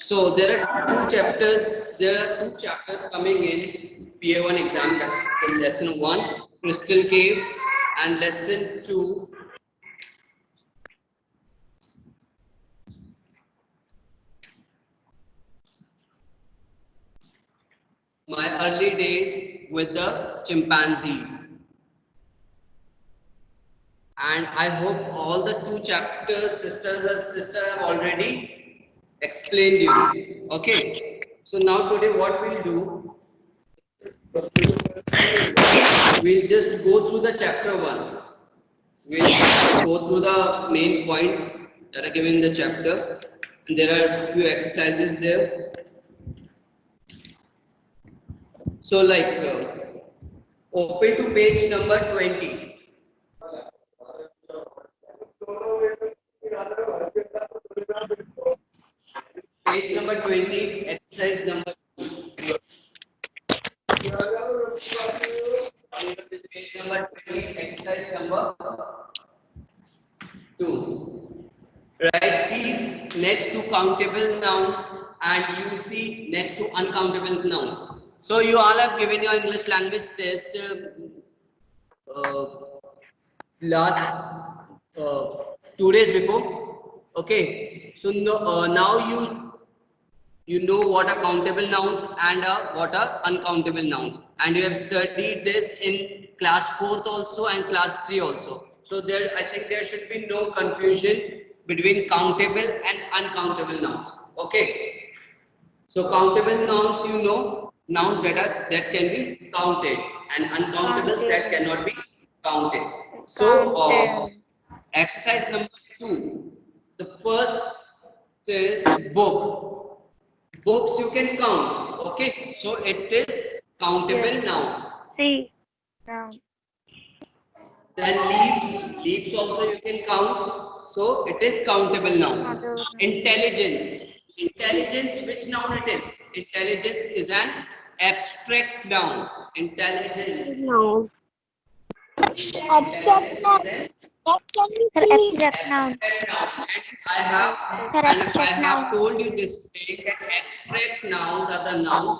So there are two chapters. There are two chapters coming in PA1 exam. That lesson 1, Crystal Cave, and lesson 2, my early days with the chimpanzees. And I hope all the two chapters, sister have already explained you. Okay. So now today what we'll do, we'll just go through the chapter once. We'll go through the main points that are given in the chapter. And there are a few exercises there. So open to page number 20. Page number 20, exercise number 2. Page number 20, exercise number 2. Right, C next to countable nouns and you see next to uncountable nouns. So you all have given your English language test uh, last 2 days before. Okay, so now you know what are countable nouns and what are uncountable nouns, and you have studied this in class 4th also and class 3 also. So there, I think there should be no confusion between countable and uncountable nouns. Okay, so countable nouns, you know, nouns that can be counted, and uncountables that cannot be counted. So exercise number 2, the first is book. Books you can count. Okay, so it is countable noun. See, now. Then leaves also you can count. So it is countable noun. Intelligence, which noun it is? Intelligence is an abstract noun. Intelligence. No. Abstract Intelligence noun. is an That can be Sir, seen. abstract noun. Sir, And I abstract have noun. told you this thing that abstract nouns are the nouns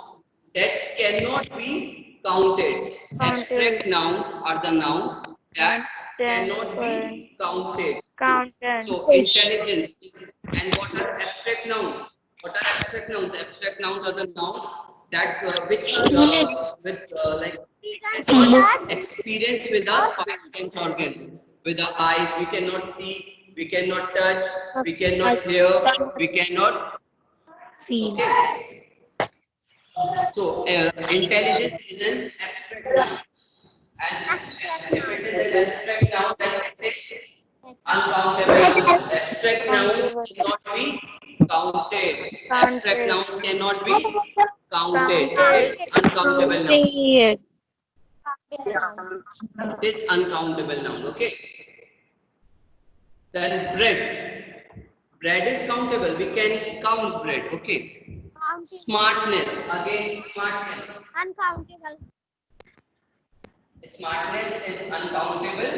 that cannot be counted. Counted. Abstract nouns are the nouns that cannot Content. be counted. Content. So intelligence and what are abstract nouns? What are abstract nouns? Abstract nouns are the nouns that which with like we cannot experience with our five sense organs. With our eyes, we cannot see, we cannot touch, we cannot hear, we cannot. Feel. Okay. So intelligence is an abstract noun, and if it is an abstract noun, then it is uncountable noun. Abstract nouns cannot be counted. Abstract Counted. nouns cannot be counted. It Counted. is uncountable noun. Counted. It is uncountable noun. Okay. Then bread. Bread is countable. We can count bread. Okay. Smartness. Again, smartness. Uncountable. Smartness is uncountable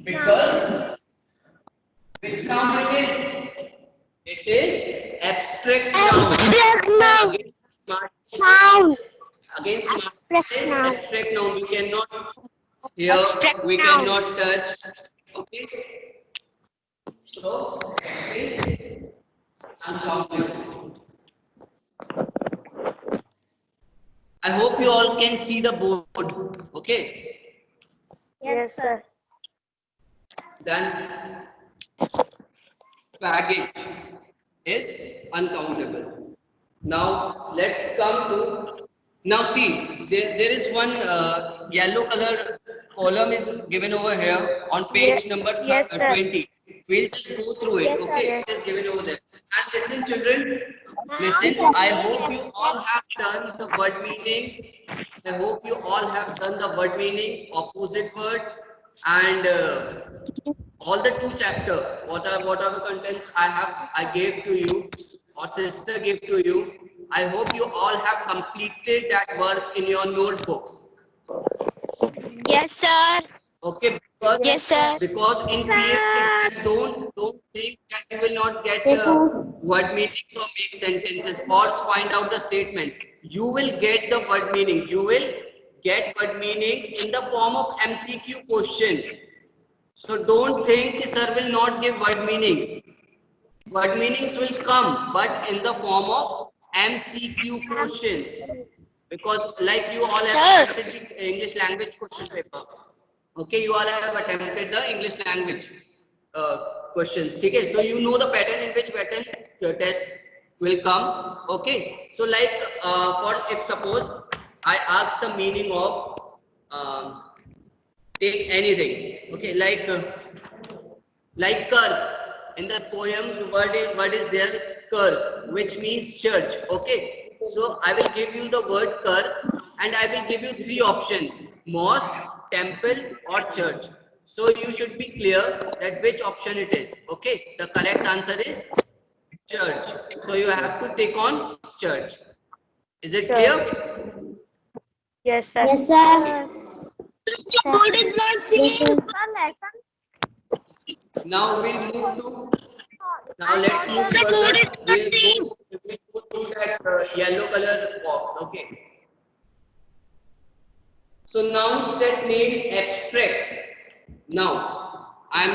because which noun it is? It is abstract noun. Abstract noun. Again, smartness. Noun. Again, smartness Abstract is noun. abstract noun. We cannot hear. Abstract We noun. cannot touch. Okay. So it is uncountable. I hope you all can see the board. Okay. Yes, sir. Then baggage is uncountable. Now let's come to, now see there is one yellow color column is given over here on Yes, page number yes, sir. 20. We'll just go through it. Yes, sir. Okay, Yes. it is given over there. And listen, children, Noun listen. I can hope be you all have done the word meanings. I hope you all have done the word meaning, opposite words, and all the two chapter, whatever contents I gave to you or sister gave to you. I hope you all have completed that work in your notebooks. Yes, sir. Okay, because Yes, sir. because in PA exam, don't think that you will not get Yes, the sir. word meaning from make sentences or find out the statements. You will get the word meaning. You will get word meanings in the form of MCQ question. So don't think sir will not give word meanings. Word meanings will come, but in the form of MCQ questions. Because like you all have attempted the English language question paper. Okay, you all have attempted the English language questions. Okay, so you know the pattern in which pattern the test will come. Okay, so like for if suppose I ask the meaning of take anything. Okay, like kirk in the poem the word is there kirk which means church. Okay, so I will give you the word kirk and I will give you three options: mosque, temple or church. So you should be clear that which option it is. Okay, the correct answer is church, so you have to take on church. Is it clear? Yes, sir. Yes, sir. Code is not seen. Sir, lesson. Now we'll move to Now I let's thought move the further. code is We'll go through that yellow color box. Okay. So nouns that name abstract. Now I'm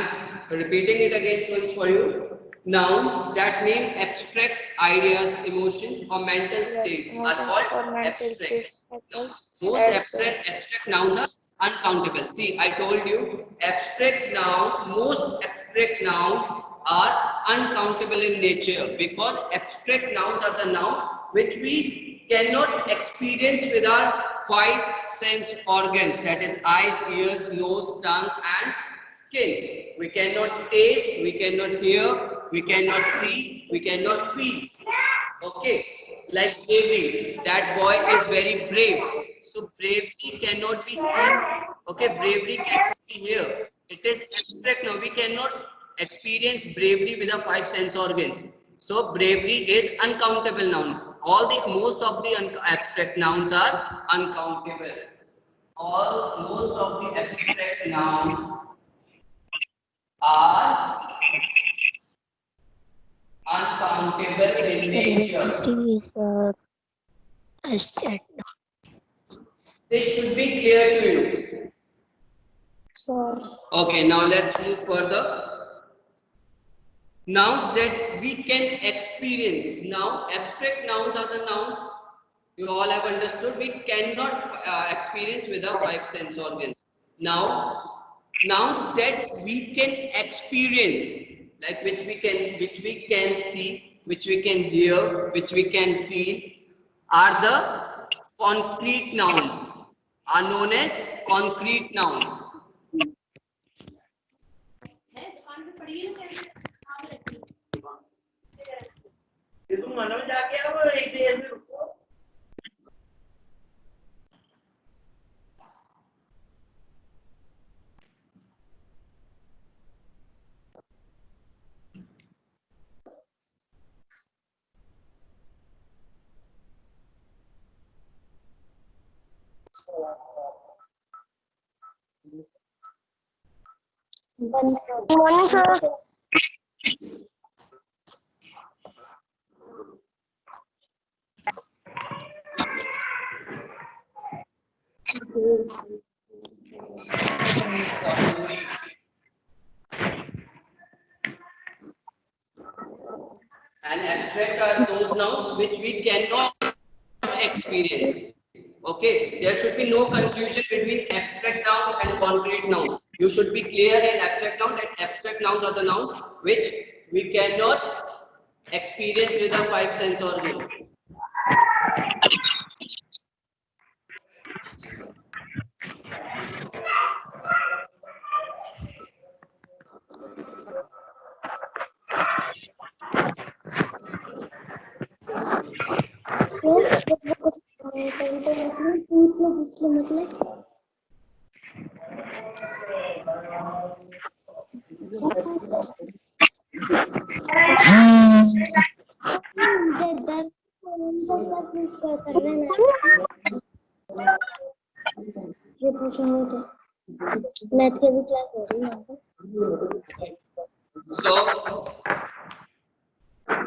repeating it again once for you. Nouns that name abstract ideas, emotions, or mental states are called or mental abstract states are called nouns. Most abstract nouns are uncountable. See, I told you abstract nouns, most abstract nouns are uncountable in nature because abstract nouns are the nouns which we cannot experience with our five sense organs, that is eyes, ears, nose, tongue and skin. We cannot taste, we cannot hear, we cannot see, we cannot feel. Okay, like bravery. That boy is very brave. So bravery cannot be seen. Okay, bravery cannot be here. It is abstract now. We cannot experience bravery with our five sense organs. So bravery is uncountable noun. All the most of the abstract nouns are uncountable. All most of the abstract nouns are uncountable in nature. is abstract. This should be clear to you. Sir. Okay, now let's move further. Nouns that we can experience. Now, abstract nouns are the nouns you all have understood. We cannot experience with our five sense organs. Now, nouns that we can experience, like which we can see, which we can hear, which we can feel, are the concrete nouns. Are known as concrete nouns. Morning, sir. And abstract are those nouns which we cannot experience. Okay, there should be no confusion between abstract nouns and concrete nouns. You should be clear in abstract nouns that abstract nouns are the nouns which we cannot experience with our five sense organ. ये पूछूंगा तो math के भी class हो रही है So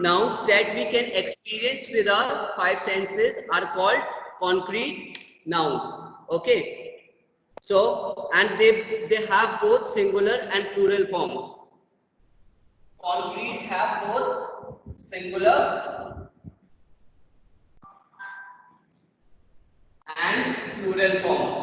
nouns that we can experience with our five senses are called concrete nouns. Okay. So, and they have both singular and plural forms. Concrete have both singular and plural forms.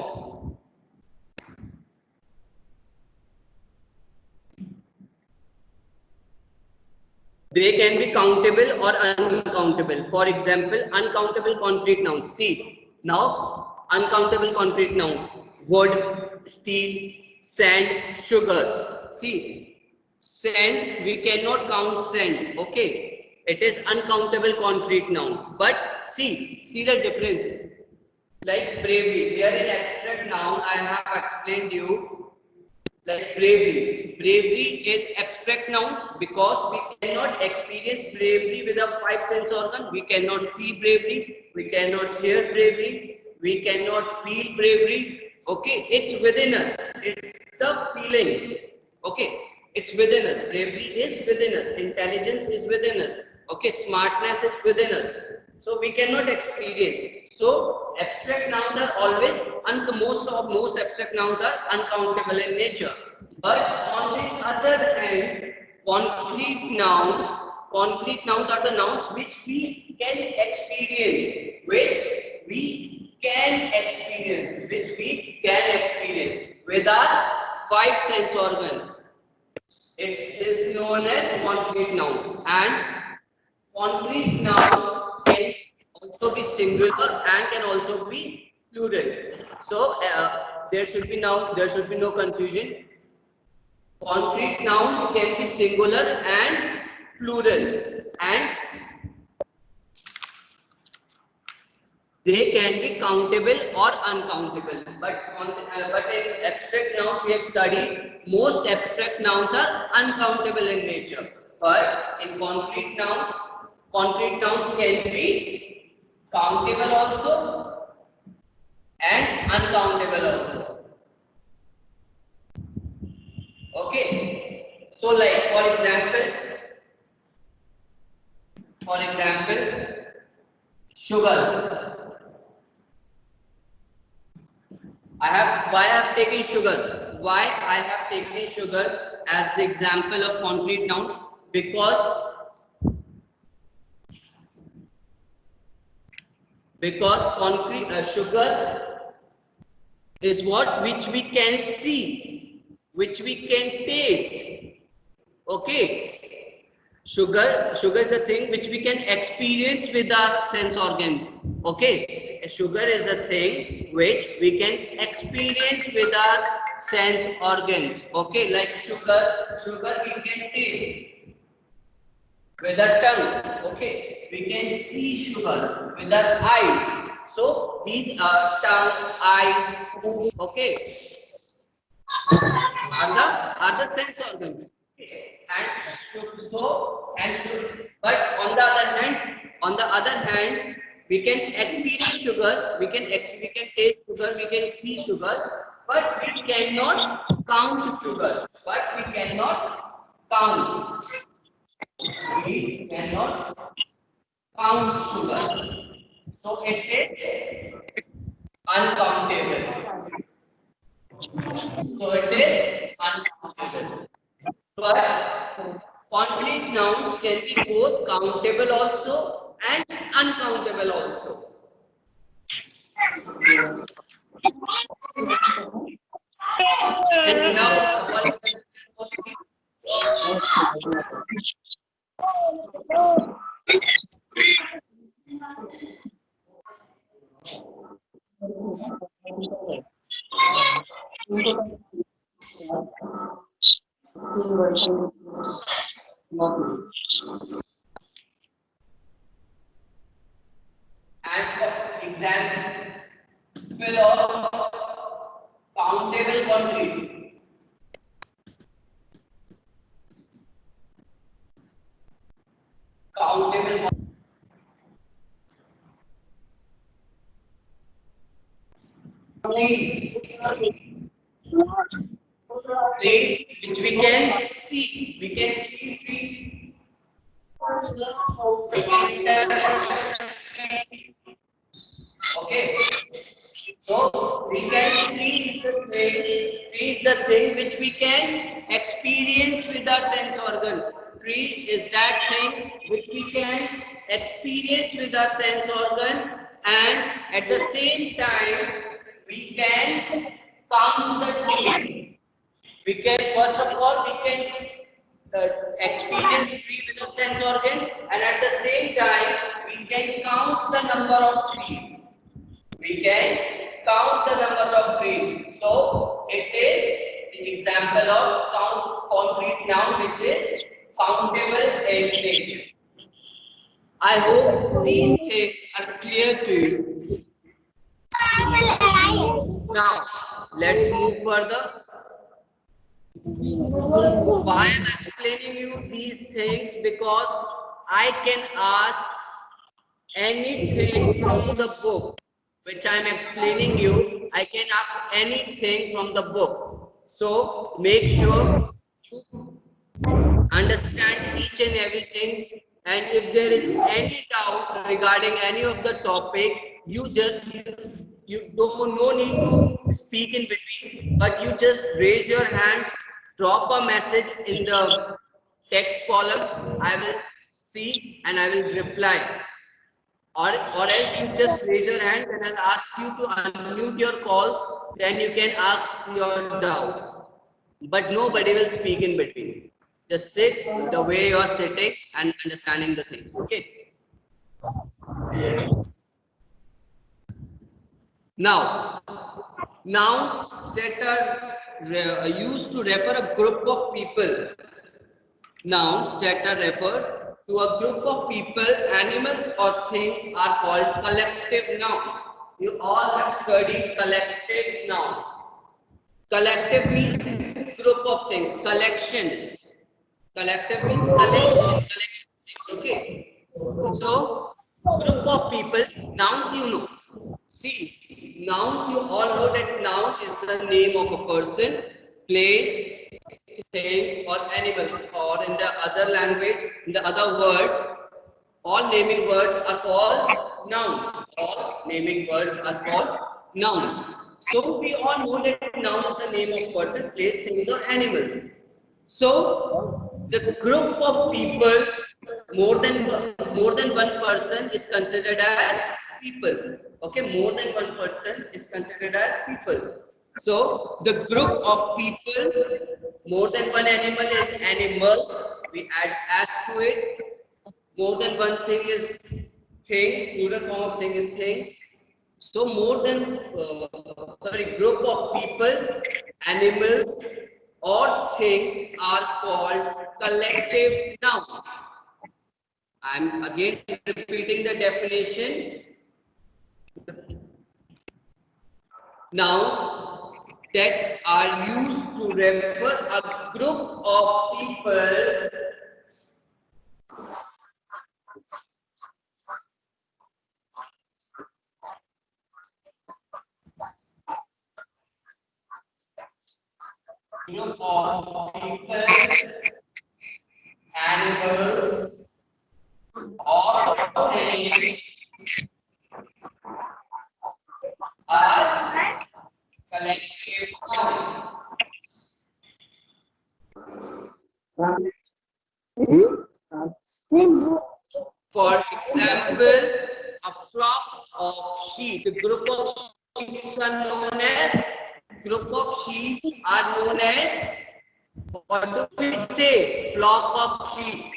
They can be countable or uncountable. For example, uncountable concrete nouns. See, now uncountable concrete nouns: wood, steel, sand, sugar. See, sand, we cannot count sand. Okay, it is uncountable concrete noun. But see the difference. Like bravery, here in abstract noun, I have explained you. Like bravery. Bravery is abstract noun because we cannot experience bravery with our five sense organ. We cannot see bravery. We cannot hear bravery. We cannot feel bravery. Okay, it's within us. It's the feeling. Okay, it's within us. Bravery is within us. Intelligence is within us. Okay, smartness is within us. So we cannot experience. So abstract nouns are always most abstract nouns are uncountable in nature. But on the other hand, concrete nouns are the nouns which we can experience, which we can experience with our five sense organ. It is known as concrete noun, and concrete nouns can also be singular and can also be plural. So there should be no confusion. Concrete nouns can be singular and plural, and they can be countable or uncountable. But in abstract nouns we have studied, most abstract nouns are uncountable in nature. But in concrete nouns can be countable also and uncountable also. Okay. So like for example, sugar. Why I have taken sugar? Why I have taken sugar as the example of concrete nouns? Because sugar is which we can see, which we can taste. Okay. Sugar is the thing which we can experience with our sense organs. Okay, sugar is a thing which we can experience with our sense organs. Okay, like sugar we can taste with our tongue. Okay, we can see sugar with our eyes. So these are tongue, eyes. Okay, are the sense organs. But on the other hand, we can experience sugar, we can taste sugar, we can see sugar, but we cannot count sugar. Count. We cannot count sugar. So it is uncountable. But concrete nouns can be both countable also and uncountable also. And now example of countable concrete. Countable trees which we can see. We can see trees. Okay. So we can tree is the thing which we can experience with our sense organ. Tree is that thing which we can experience with our sense organ, and at the same time we can count the tree. We can, first of all, we can experience tree with a sense organ, and at the same time we can count the number of trees. We can count the number of trees. So it is the example of concrete noun, which is countable in nature. I hope these things are clear to you. Now let's move further. Why I'm explaining you these things? Because I can ask anything from the book which I am explaining you. I can ask anything from the book. So make sure you understand each and everything, and if there is any doubt regarding any of the topic, you don't no need to speak in between, but you just raise your hand, drop a message in the text column. I will see and I will reply, or else you just raise your hand and I'll ask you to unmute your calls, then you can ask your doubt, but nobody will speak in between. Just sit the way you are sitting and understanding the things. Okay. Now, nouns that are used to refer a group of people. Nouns that are referred to a group of people, animals, or things are called collective nouns. You all have studied collective noun. Collective means group of things. Collection. Collective means collection things, okay? So, group of people, nouns you know. See, nouns you all know that noun is the name of a person, place, things, or animals, or in the other language, in the other words, all naming words are called nouns. All naming words are called nouns. So we all know that noun is the name of person, place, things, or animals. So the group of people, more than one person is considered as people. Okay, more than one person is considered as people. So the group of people, more than one animal is animals. We add as to it. More than one thing is things. Plural form of thing is things. So more than group of people, animals, or things are called collective nouns. I'm again repeating the definition. Nouns that are used to refer a group of people, animals, or things are collective nouns. For example, a flock of sheep. The group of sheep are known as what do we say? Flock of sheep.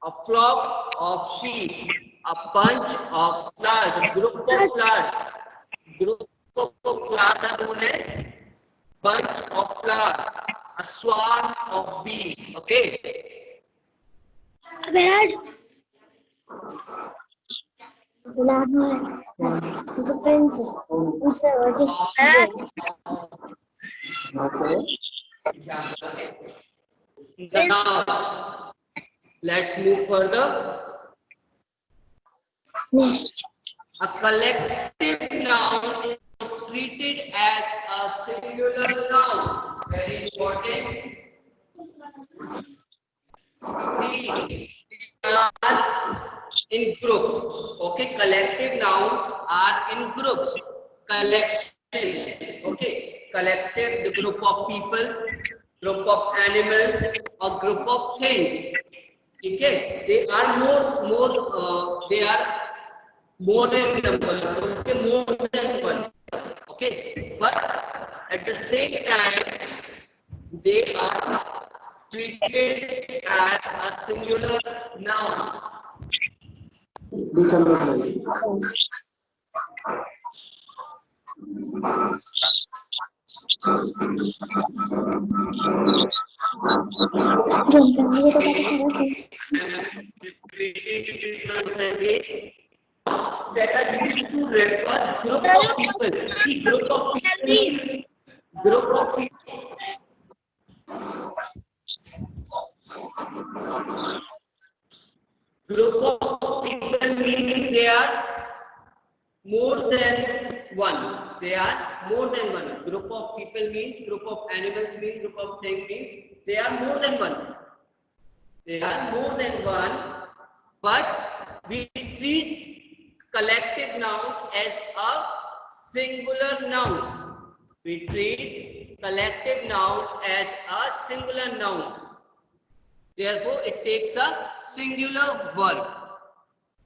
A flock of sheep. A bunch of flowers. A group of flowers. Group of flowers are known as bunch of flowers. A swarm of bees. Okay. Now, let's move further. A collective noun is treated as a singular noun. Very important. The in groups. Okay, collective nouns are in groups. Collection. Okay, collective, the group of people, group of animals, or group of things. Okay, they are they are more in numbers. Okay, more than one. Okay, but at the same time, they are treated as a singular noun. That are used to refer group of people. See, group of people. Group of people. Group of people means they are more than one. They are more than one. Group of people means, group of animals means, group of things means, they are more than one. They are more than one, but we treat collective nouns as a singular noun. We treat collective noun as a singular noun. Therefore, it takes a singular verb.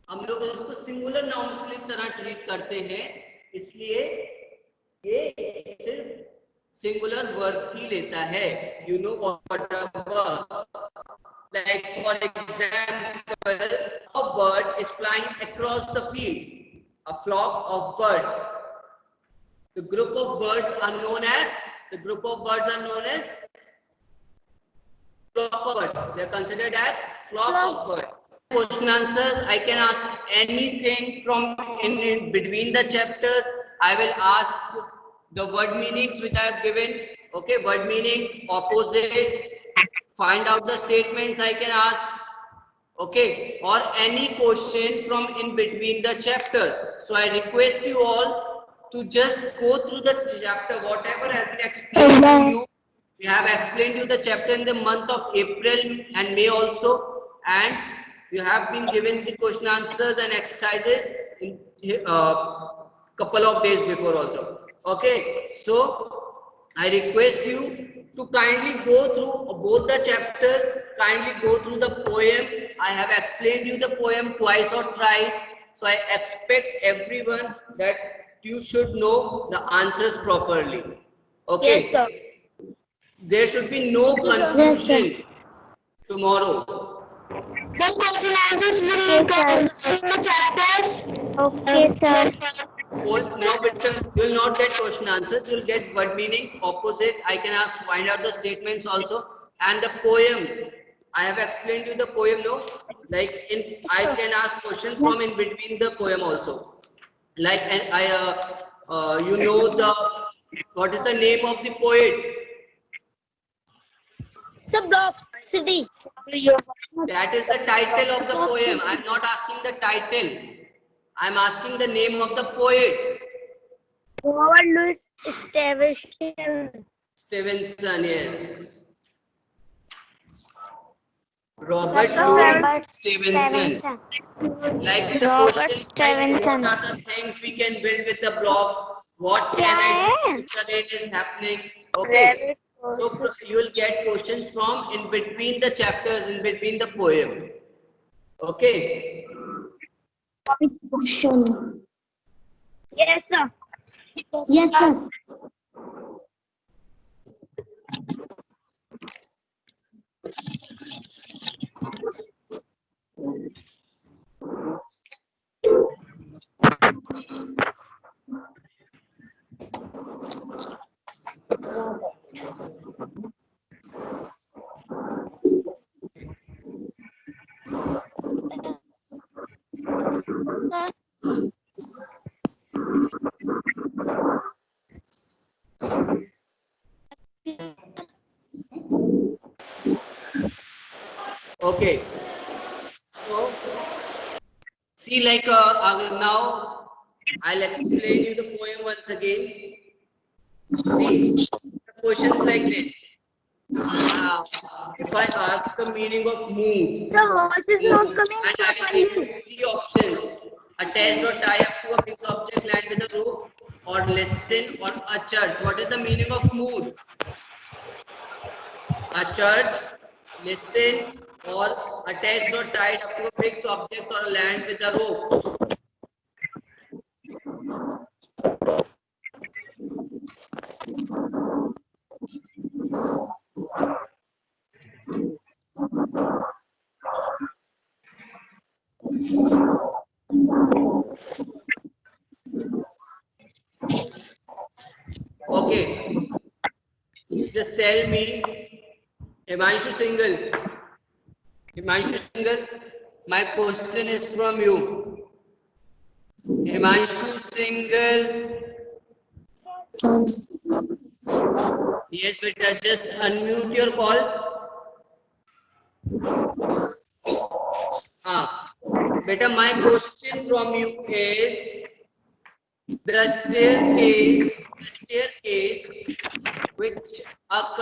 हम लोग इसको singular noun की तरह treat करते हैं, इसलिए ये सिर्फ सिंगुलर वर्ब ही लेता है. You know what a verb? Like for example, a bird is flying across the field. A flock of birds. The group of birds are known as flock of birds. They are considered as flock of birds. Question answers. I can ask anything from in between the chapters. I will ask the word meanings which I have given. Okay, word meanings, opposite. Find out the statements I can ask. Okay, or any question from in between the chapter. So I request you all to just go through the chapter, whatever has been explained to you. We have explained you the chapter in the month of April and May also, and you have been given the question answers and exercises in couple of days before also. Okay, so I request you to kindly go through both the chapters, kindly go through the poem. I have explained you the poem twice or thrice, so I expect everyone that you should know the answers properly. Okay. Yes, sir. There should be no confusion tomorrow. The question answers will come in the chapters. Okay, sir. No, but you will not get question answers. You will get word meanings, opposite. I can ask, find out the statements also, and the poem. I have explained you the poem. No, like I can ask question from in between the poem also. Like, and you know what is the name of the poet? Sir, Block City. That is the title of the poem. I am not asking the title. I am asking the name of the poet. Robert Louis Stevenson. Stevenson, yes. Robert Louis Stevenson. Like the questions like what are the things we can build with the blocks? What can I do if the rain is happening? Okay. So you will get questions from in between the chapters, in between the poem. Okay. Question. Yes, sir. Yes, sir. Okay. So see, like now I'll explain you the poem once again. See, the questions like this. If I ask the meaning of mood, Sir, voice is not coming and I will give you properly. three options: attach or tie up to a fixed object, land with a rope, or listen or a church. What is the meaning of mood? A church, listen, or attached or tied up to a fixed object or land with a rope. Okay, just tell me, Himanshu single. Himanshu single. My question is from you. Himanshu single. Yes, beta. Just unmute your call. Beta, my question from you is the staircase which are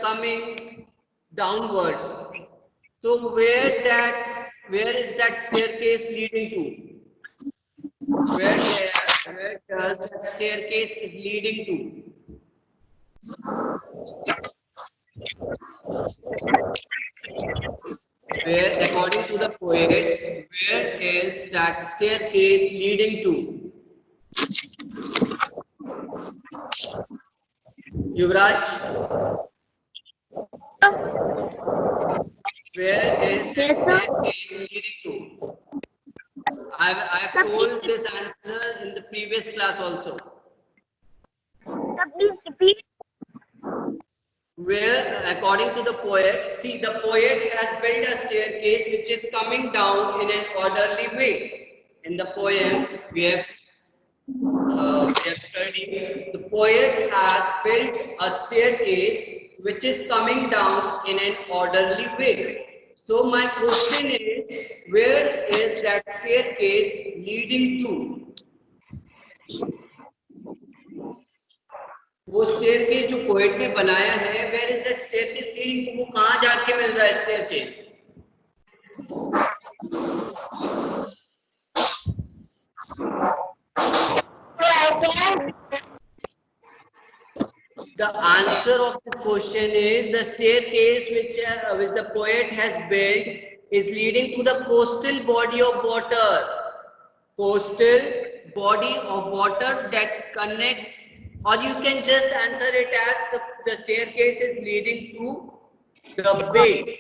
coming downwards. So where is that staircase leading to? Where does that staircase is leading to? Where, according to the poet, where is that staircase leading to? Yuvraj, where is that Yes, sir. staircase leading to? I've told this answer in the previous class also. Sir, please repeat. Where, according to the poet, see, the poet has built a staircase which is coming down in an orderly way. In the poem, we have studied, the poet has built a staircase which is coming down in an orderly way. So my question is, where is that staircase leading to? वो staircase जो poet ने बनाया है, where is that staircase leading to? वो कहाँ जाके मिल रहा है staircase? The answer of this question is the staircase which the poet has built is leading to the coastal body of water. Coastal body of water that connects, or you can just answer it as the staircase is leading to the bay.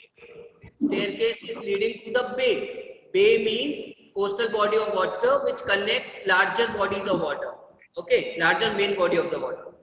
Staircase is leading to the bay. Bay means coastal body of water which connects larger bodies of water. Okay, larger main body of the water.